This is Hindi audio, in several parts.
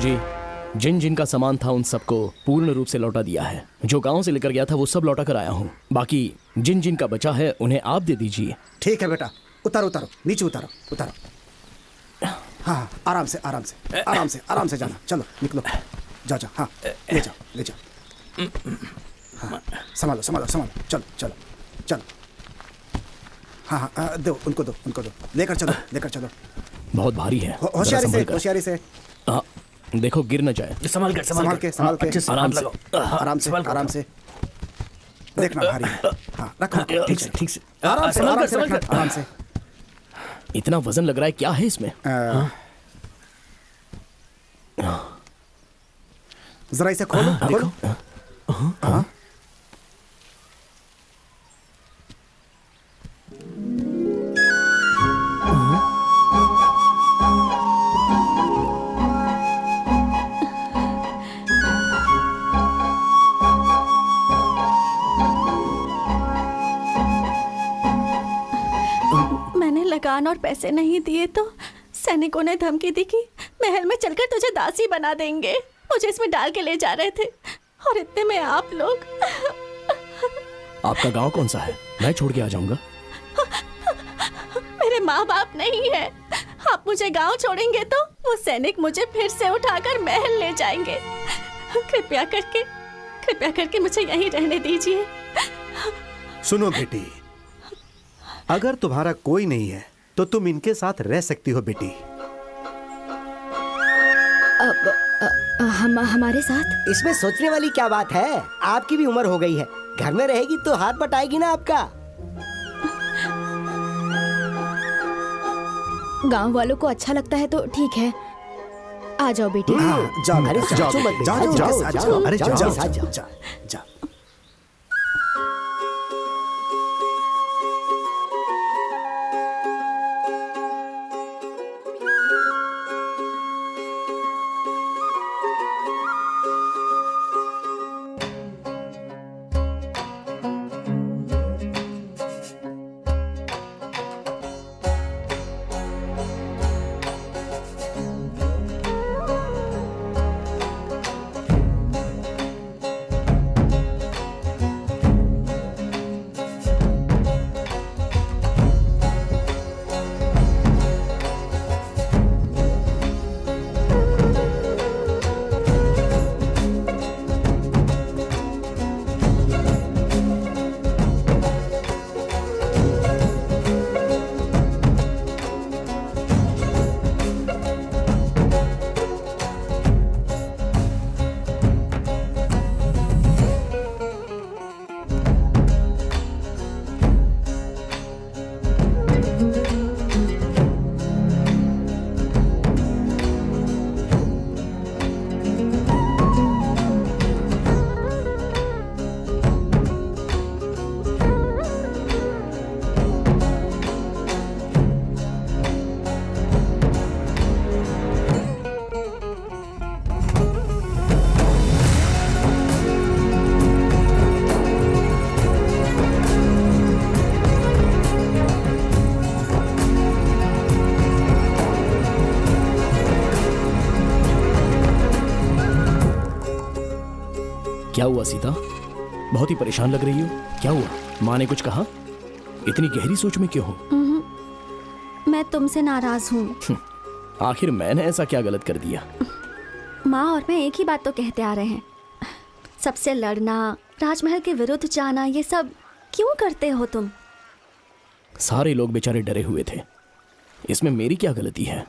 बाबूजी, जिन जिन का सामान था उन सबको पूर्ण रूप से लौटा दिया है। जो गांव से लेकर गया था वो सब लौटा कर आया हूँ। बाकी जिन जिन का बचा है उन्हें आप दे दीजिए। ठीक है बेटा, उतारो उतारो, नीचे उतारो उतारो। हाँ, आराम से आराम से आराम से आराम से जाना। चलो निकलो, जाओ जाओ। हाँ, ले जाओ ले जाओ। हाँ, संभालो संभालो संभालो। चलो चलो चलो। हाँ हाँ, दो उनको, दो उनको, दो लेकर चलो, लेकर चलो। बहुत भारी है। होशियारी से, होशियारी से। देखो गिर न जाए। संभाल के संभाल के संभाल के, आराम से आराम से आराम से। देखना भारी है। हाँ, रखो ठीक से ठीक से। आराम से आराम से रखना, आराम से। इतना वजन लग रहा है, क्या है इसमें? जरा इसे खोलो खोलो। हाँ, मैंने लगान और पैसे नहीं दिए तो सैनिकों ने धमकी दी कि महल में चलकर तुझे दासी बना देंगे। मुझे इसमें डाल के ले जा रहे थे और इतने में आप लोग। आपका गांव कौन सा है? मैं छोड़ के आ जाऊंगा। मेरे माँ बाप नहीं है। आप मुझे गांव छोड़ेंगे तो वो सैनिक मुझे फिर से उठाकर महल ले जाएंगे। कृपया करके मुझे यहीं रहने दीजिए। सुनो बेटी, अगर तुम्हारा कोई नहीं है तो तुम इनके साथ रह सकती हो बेटी। हमारे साथ? इसमें सोचने वाली क्या बात है? आपकी भी उम्र हो गई है, घर में रहेगी तो हाथ बटाएगी ना आपका। गांव वालों को अच्छा लगता है तो ठीक है, आ जाओ बेटी। जाओ, अरे जाओ, सोचो मत, जाओ, जाओ, जाओ, जाओ, अरे जाओ, जाओ, जाओ, जाओ, जाओ। जाओ। क्या हुआ सीता? बहुत ही परेशान लग रही हो। क्या हुआ? माँ ने कुछ कहा? इतनी गहरी सोच में क्यों हो? मैं तुमसे नाराज हूँ। आखिर मैंने ऐसा क्या गलत कर दिया? माँ और मैं एक ही बात तो कहते आ रहे हैं। सबसे लड़ना, राजमहल के विरुद्ध जाना, ये सब क्यों करते हो तुम? सारे लोग बेचारे डरे हुए थे, इसमें मेरी क्या गलती है?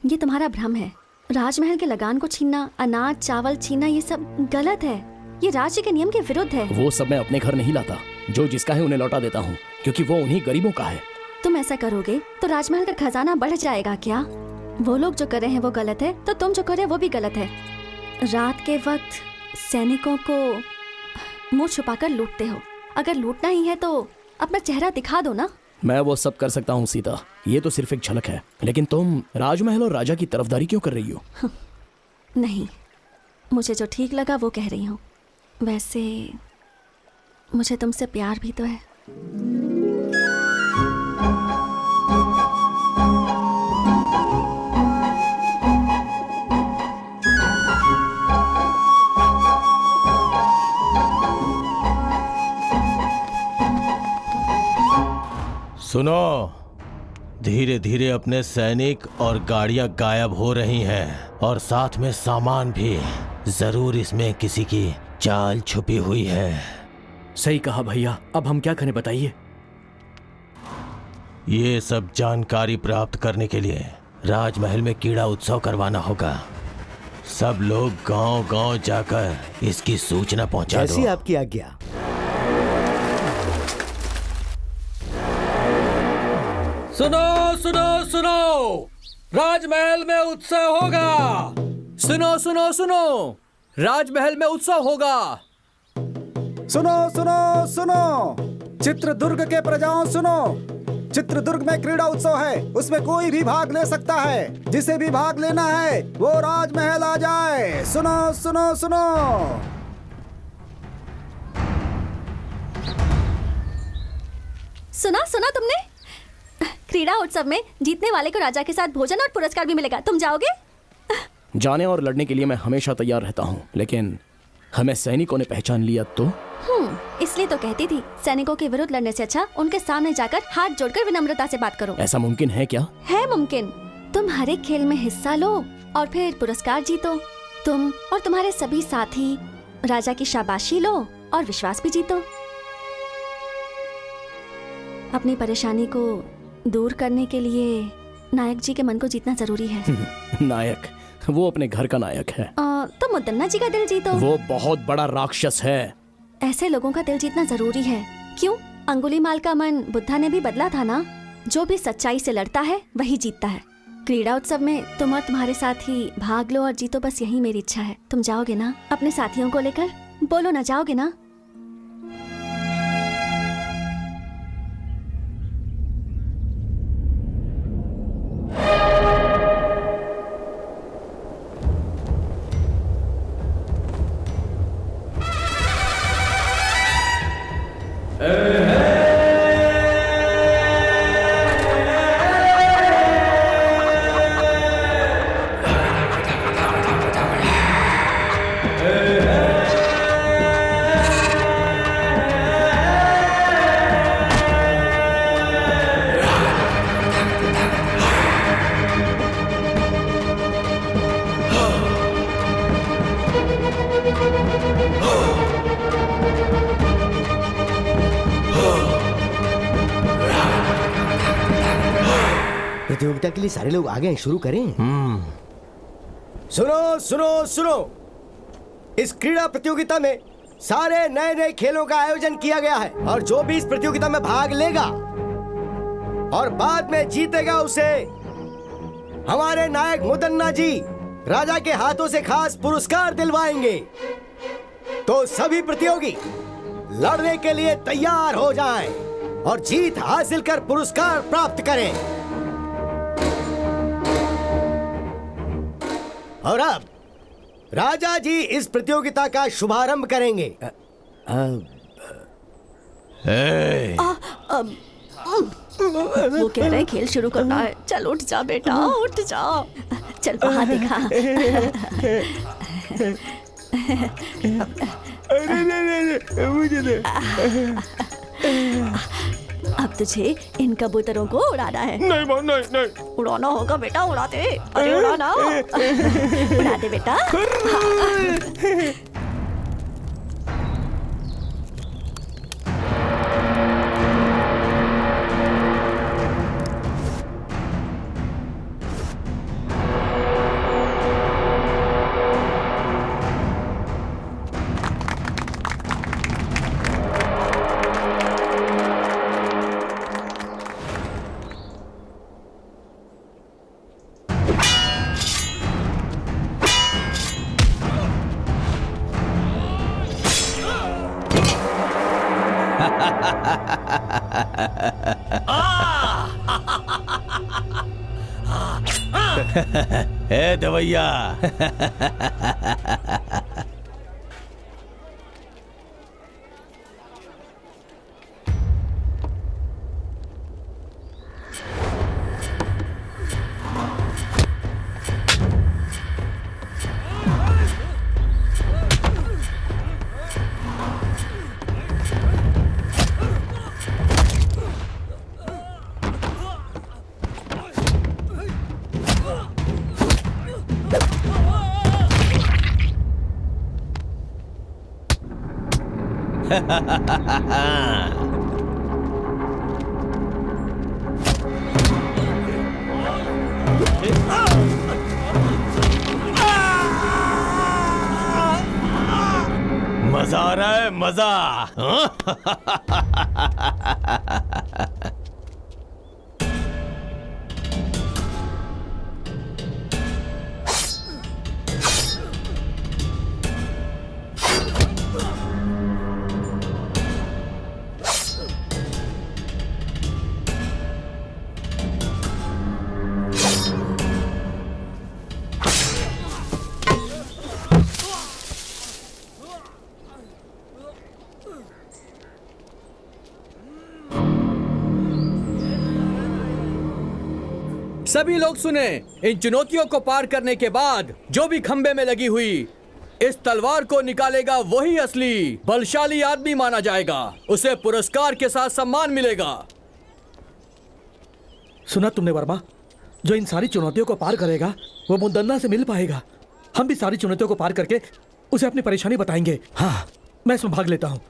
ये तुम्हारा भ्रम है। राजमहल के लगान को छीनना, अनाज चावल छीनना, ये सब गलत है। ये राज्य के नियम के विरुद्ध है। वो सब मैं अपने घर नहीं लाता। जो जिसका है उन्हें लौटा देता हूँ, क्योंकि वो उन्हीं गरीबों का है। तुम ऐसा करोगे तो राजमहल का खजाना बढ़ जाएगा क्या? वो लोग जो कर रहे हैं वो गलत है, तो तुम जो कर रहे हो वो भी गलत है। रात के वक्त सैनिकों को मुंह छुपाकर लूटते हो। अगर लूटना ही है तो अपना चेहरा दिखा दो ना। मैं वो सब कर सकता हूँ सीता, ये तो सिर्फ एक झलक है। लेकिन तुम राजमहल और राजा की तरफदारी क्यों कर रही हो? नहीं, मुझे जो ठीक लगा वो कह रही हूँ। वैसे मुझे तुमसे प्यार भी तो है। सुनो, धीरे धीरे अपने सैनिक और गाड़ियां गायब हो रही हैं और साथ में सामान भी। जरूर इसमें किसी की चाल छुपी हुई है। सही कहा भैया, अब हम क्या करें बताइए। ये सब जानकारी प्राप्त करने के लिए राजमहल में कीड़ा उत्सव करवाना होगा। सब लोग गांव-गांव जाकर इसकी सूचना पहुंचा दो। जैसी आपकी आज्ञा। सुनो सुनो सुनो, राजमहल में उत्सव होगा। सुनो सुनो सुनो, राजमहल में उत्सव होगा। सुनो सुनो सुनो, चित्रदुर्ग के प्रजाओं सुनो, चित्रदुर्ग में क्रीड़ा उत्सव है, उसमें कोई भी भाग ले सकता है। जिसे भी भाग लेना है वो राजमहल आ जाए। सुनो सुनो सुनो। सुना सुना तुमने? क्रीड़ा उत्सव में जीतने वाले को राजा के साथ भोजन और पुरस्कार भी मिलेगा। तुम जाओगे? जाने और लड़ने के लिए मैं हमेशा तैयार रहता हूँ, लेकिन हमें सैनिकों ने पहचान लिया तो? इसलिए तो कहती थी, सैनिकों के विरुद्ध लड़ने से अच्छा उनके सामने जाकर हाथ जोड़कर विनम्रता से बात करो। ऐसा मुमकिन है क्या? है मुमकिन। तुम हर एक खेल में हिस्सा लो और फिर पुरस्कार जीतो। तुम और तुम्हारे सभी साथी राजा की शाबाशी लो और विश्वास भी जीतो। अपनी परेशानी को दूर करने के लिए नायक जी के मन को जीतना जरूरी है। नायक? वो अपने घर का नायक है। तो मुद्दन्ना जी का दिल जीतो। वो बहुत बड़ा राक्षस है। ऐसे लोगों का दिल जीतना जरूरी है। क्यों? अंगुलीमाल का मन बुद्धा ने भी बदला था ना। जो भी सच्चाई से लड़ता है वही जीतता है। क्रीड़ा उत्सव में तुम और तुम्हारे साथी भाग लो और जीतो, बस यही मेरी इच्छा है। तुम जाओगे ना अपने साथियों को लेकर? बोलो ना, जाओगे ना? प्रतियोगिता के लिए सारे लोग आ गए हैं, शुरू करें? सुनो सुनो सुनो, इस क्रीड़ा प्रतियोगिता में सारे नए नए खेलों का आयोजन किया गया है और जो भी इस प्रतियोगिता में भाग लेगा और बाद में जीतेगा उसे हमारे नायक मुदन्ना जी राजा के हाथों से खास पुरस्कार दिलवाएंगे। तो सभी प्रतियोगी लड़ने के लिए तैयार हो जाएं और जीत हासिल कर पुरस्कार प्राप्त करें। और अब राजा जी इस प्रतियोगिता का शुभारंभ करेंगे। वो कह रहे खेल शुरू करना है। चल उठ जा बेटा, उठ जा। चल वहाँ देखा। अब तुझे इन कबूतरों को उड़ाना है। नहीं, उड़ाना होगा बेटा, उड़ा दे। अरे उड़ाना, उड़ा दे बेटा। ए दवैया। मजा आ रहा है, मजा। सभी लोग सुने, इन चुनौतियों को पार करने के बाद जो भी खंबे में लगी हुई इस तलवार को निकालेगा वही असली बलशाली आदमी माना जाएगा। उसे पुरस्कार के साथ सम्मान मिलेगा। सुना तुमने वर्मा? जो इन सारी चुनौतियों को पार करेगा वो मुद्दन्ना से मिल पाएगा। हम भी सारी चुनौतियों को पार करके उसे अपनी परेशानी बताएंगे। हाँ, मैं इसमें भाग लेता हूँ।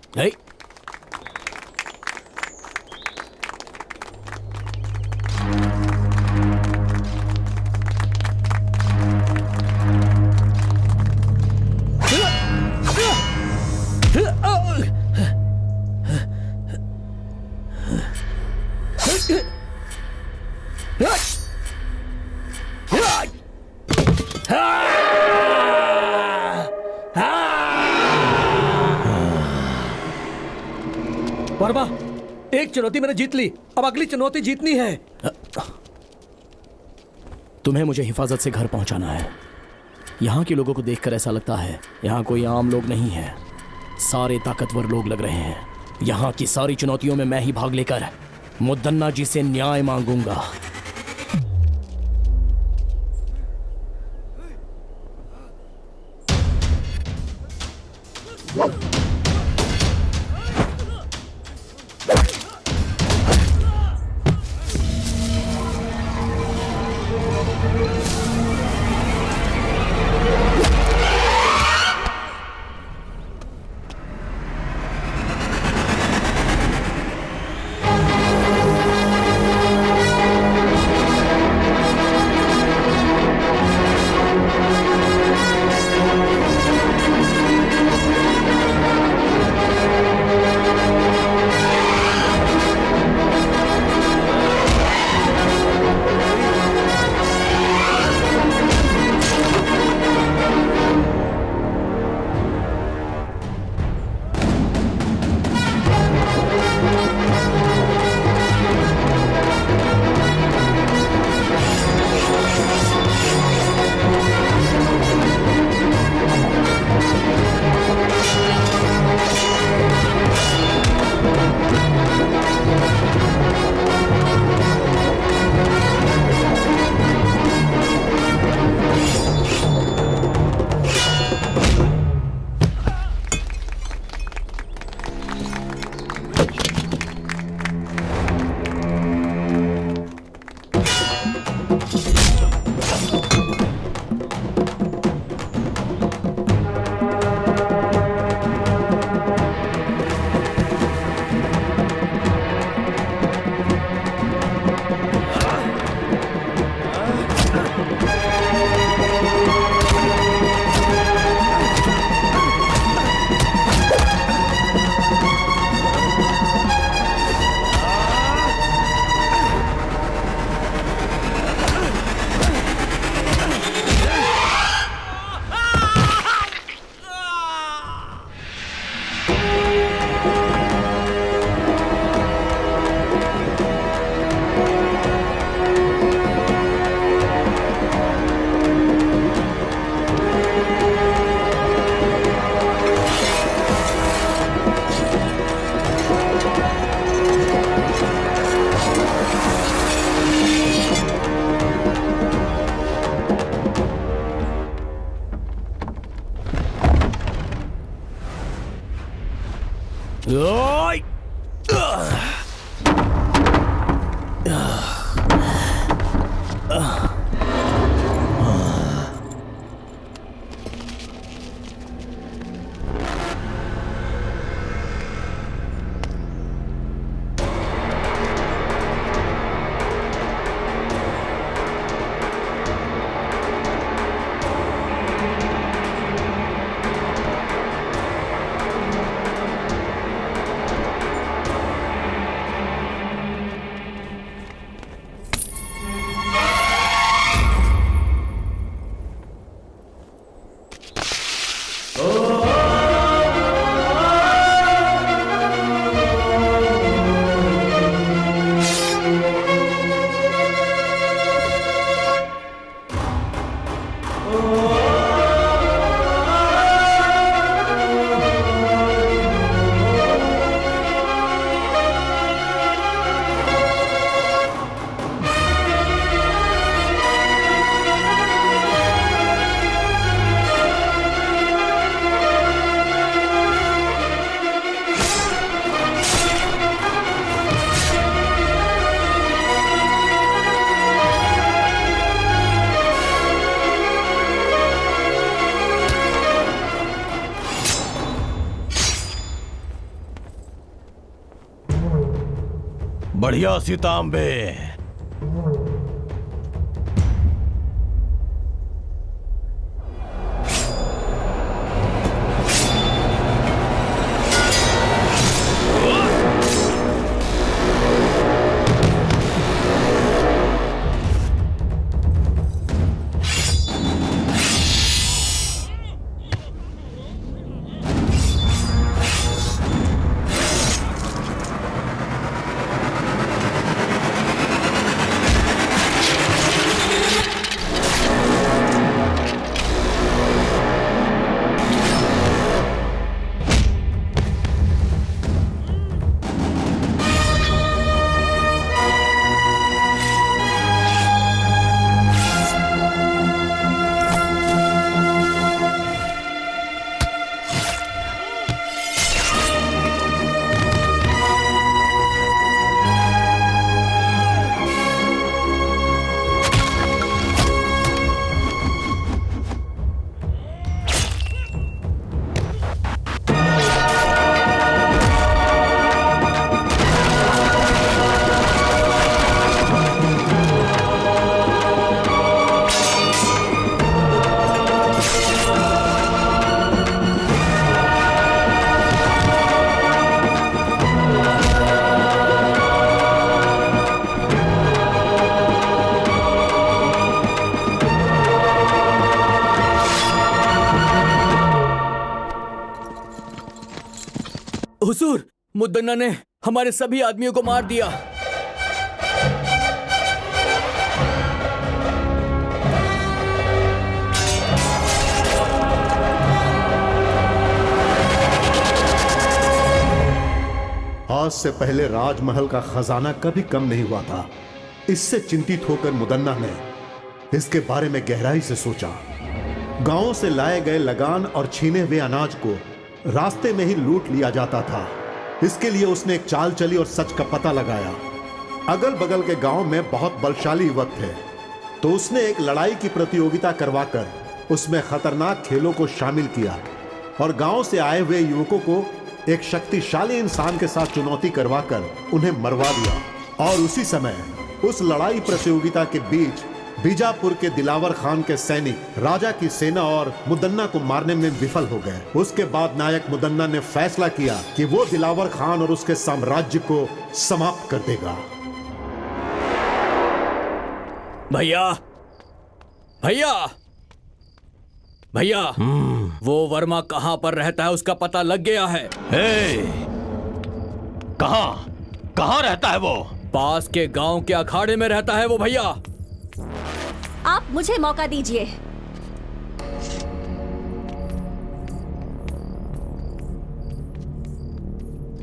वर्मा, एक चुनौती मैंने जीत ली, अब अगली चुनौती जीतनी है। तुम्हें मुझे हिफाजत से घर पहुंचाना है। यहाँ के लोगों को देखकर ऐसा लगता है यहाँ कोई आम लोग नहीं है, सारे ताकतवर लोग लग रहे हैं। यहाँ की सारी चुनौतियों में मैं ही भाग लेकर मुद्दन्ना जी से न्याय मांगूंगा। बढ़िया सीतांबे। हुजूर, मुद्दन्ना ने हमारे सभी आदमियों को मार दिया। आज से पहले राजमहल का खजाना कभी कम नहीं हुआ था। इससे चिंतित होकर मुदन्ना ने इसके बारे में गहराई से सोचा। गांवों से लाए गए लगान और छीने हुए अनाज को रास्ते में ही लूट लिया जाता था। इसके लिए उसने एक चाल चली और सच का पता लगाया। अगल बगल के गांव में बहुत बलशाली युवक थे, तो उसने एक लड़ाई की प्रतियोगिता करवाकर उसमें खतरनाक खेलों को शामिल किया और गांव से आए हुए युवकों को एक शक्तिशाली इंसान के साथ चुनौती करवाकर उन्हें मरवा दिया। और उसी समय उस लड़ाई प्रतियोगिता के बीच बीजापुर के दिलावर खान के सैनिक राजा की सेना और मुदन्ना को मारने में विफल हो गए। उसके बाद नायक मुदन्ना ने फैसला किया कि वो दिलावर खान और उसके साम्राज्य को समाप्त कर देगा। भैया, भैया, भैया, वो वर्मा कहाँ पर रहता है उसका पता लग गया है। कहाँ रहता है वो? पास के गांव के अखाड़े में रहता है वो भैया। आप मुझे मौका दीजिए।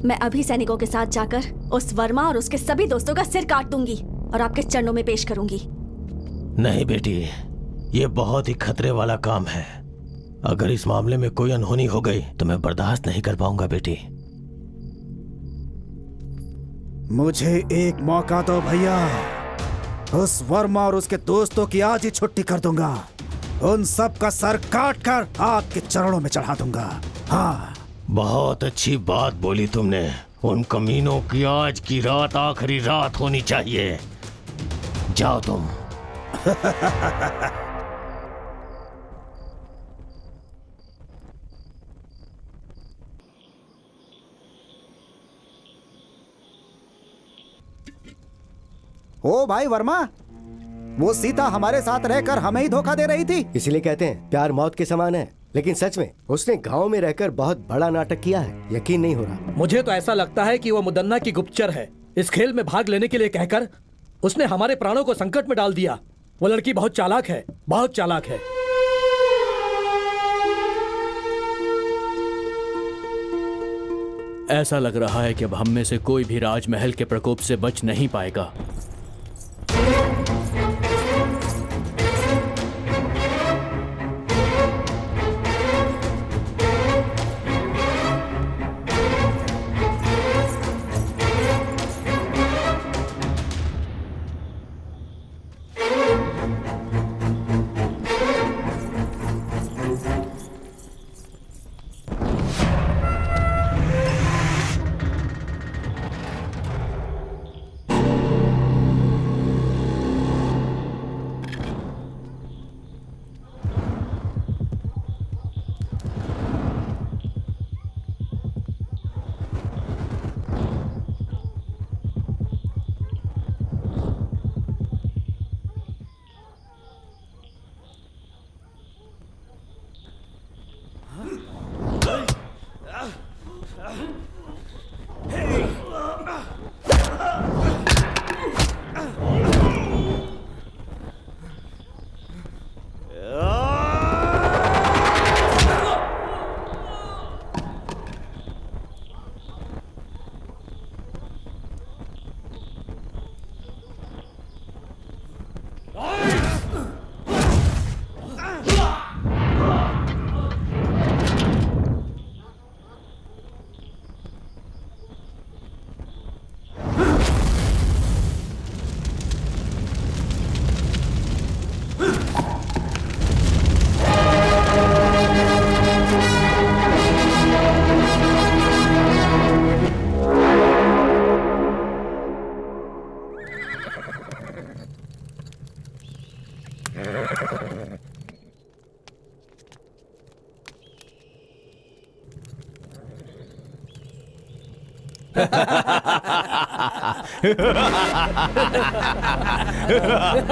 मैं अभी सैनिकों के साथ जाकर उस वर्मा और उसके सभी दोस्तों का सिर काट दूंगी और आपके चरणों में पेश करूंगी। नहीं बेटी, ये बहुत ही खतरे वाला काम है। अगर इस मामले में कोई अनहोनी हो गई तो मैं बर्दाश्त नहीं कर पाऊंगा बेटी। मुझे एक मौका दो भैया। उस वर्मा और उसके दोस्तों की आज ही छुट्टी कर दूंगा। उन सब का सर काट कर आपके चरणों में चढ़ा दूंगा। हाँ, बहुत अच्छी बात बोली तुमने। उन कमीनों की आज की रात आखिरी रात होनी चाहिए। जाओ तुम। ओ भाई वर्मा, वो सीता हमारे साथ रहकर हमें ही धोखा दे रही थी। इसीलिए कहते हैं प्यार मौत के समान है। लेकिन सच में उसने गांव में रहकर बहुत बड़ा नाटक किया है। यकीन नहीं हो रहा। मुझे तो ऐसा लगता है कि वो मुदन्ना की गुप्तचर है। इस खेल में भाग लेने के लिए कहकर उसने हमारे प्राणों को संकट में डाल दिया। वो लड़की बहुत चालाक है, बहुत चालाक है। ऐसा लग रहा है कि अब हम में से कोई भी राजमहल के प्रकोप से बच नहीं पाएगा।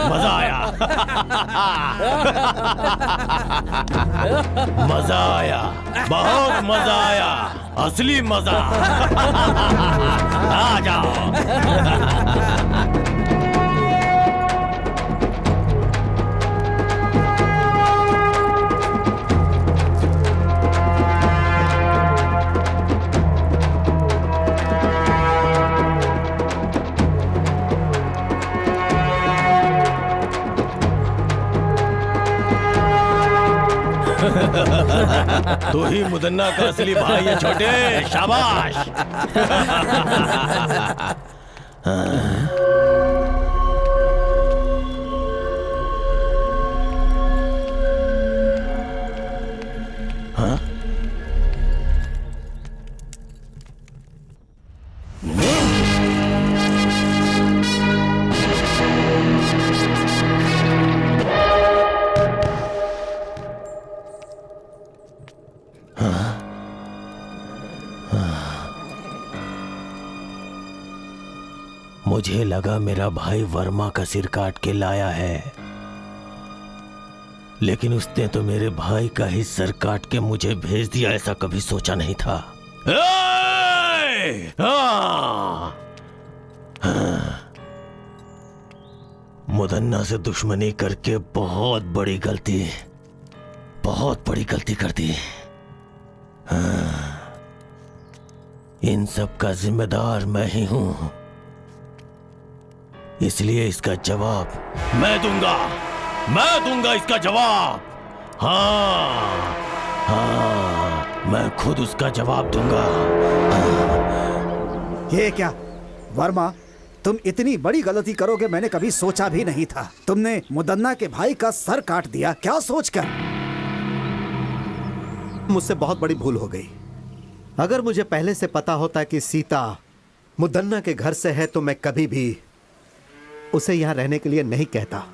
मजा आया। मजा आया, बहुत मजा आया, असली मजा। आ जाओ। तू ही मुदन्ना का असली भाई है छोटे, शाबाश। हाँ? मुझे लगा मेरा भाई वर्मा का सिर काट के लाया है, लेकिन उसने तो मेरे भाई का ही सर काट के मुझे भेज दिया। ऐसा कभी सोचा नहीं था। मुदन्ना से दुश्मनी करके बहुत बड़ी गलती कर दी। इन सब का जिम्मेदार मैं ही हूं, इसलिए इसका जवाब मैं दूंगा इसका जवाब। हाँ, मैं खुद उसका जवाब दूंगा। ये क्या वर्मा, तुम इतनी बड़ी गलती करोगे मैंने कभी सोचा भी नहीं था। तुमने मुदन्ना के भाई का सर काट दिया, क्या सोचकर? मुझसे बहुत बड़ी भूल हो गई। अगर मुझे पहले से पता होता कि सीता मुदन्ना के घर से है तो मैं कभी भी उसे यहाँ रहने के लिए नहीं कहता।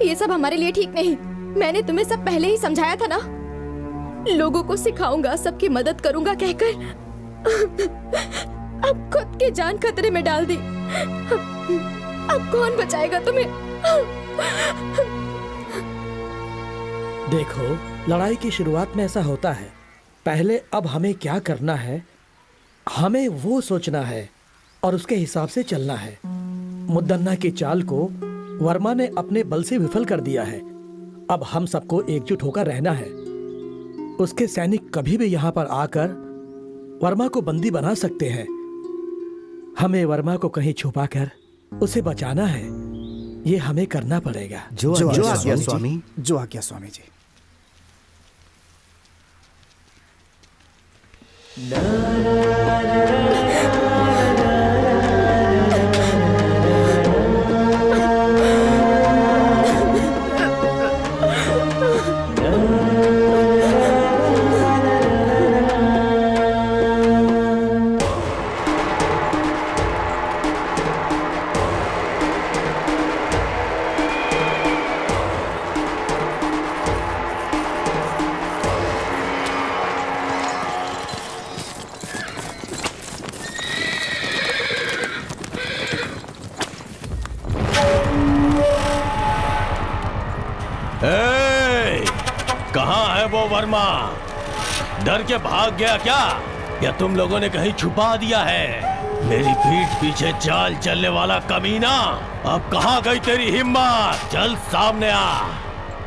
ये सब हमारे लिए ठीक नहीं। मैंने तुम्हें सब पहले ही समझाया था ना। लोगों को सिखाऊंगा, सबकी मदद करूंगा कहकर अब खुद की जान खतरे में डाल दी। अब कौन बचाएगा तुम्हें? देखो, लड़ाई की शुरुआत में ऐसा होता है। पहले अब हमें क्या करना है, हमें वो सोचना है और उसके हिसाब से चलना है। मुदन्ना की चाल को वर्मा ने अपने बल से विफल कर दिया है। अब हम सबको एकजुट होकर रहना है। उसके सैनिक कभी भी यहाँ पर आकर वर्मा को बंदी बना सकते हैं। हमें वर्मा को कहीं छुपाकर उसे बचाना है। ये हमें करना पड़ेगा। जो आज्ञा स्वामी। जो आज्ञा स्वामी जी। कहाँ है वो वर्मा? डर के भाग गया क्या, या तुम लोगों ने कहीं छुपा दिया है? मेरी पीठ पीछे चाल चलने वाला कमीना, अब कहाँ गई तेरी हिम्मत? चल सामने आ।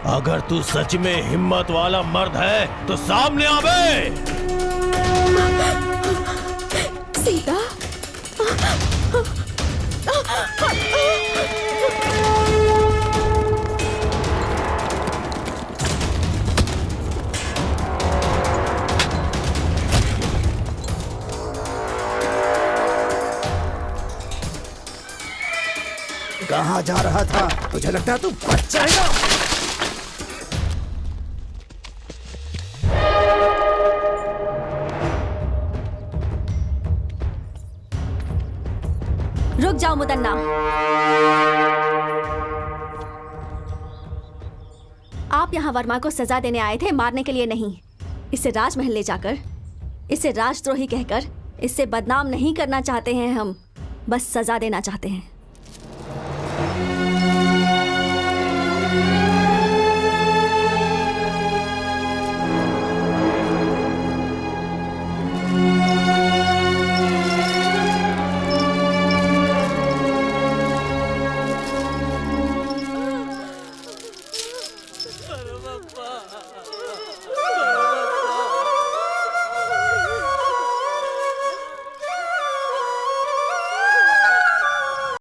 अगर तू सच में हिम्मत वाला मर्द है तो सामने आ बे। सीता, कहाँ जा रहा था? तुझे लगता है तू बच जाएगा? रुक जाओ मुदन्ना। आप यहाँ वर्मा को सजा देने आए थे, मारने के लिए नहीं। इसे राजमहल ले जाकर इसे राजद्रोही कहकर इससे बदनाम नहीं करना चाहते हैं हम, बस सजा देना चाहते हैं।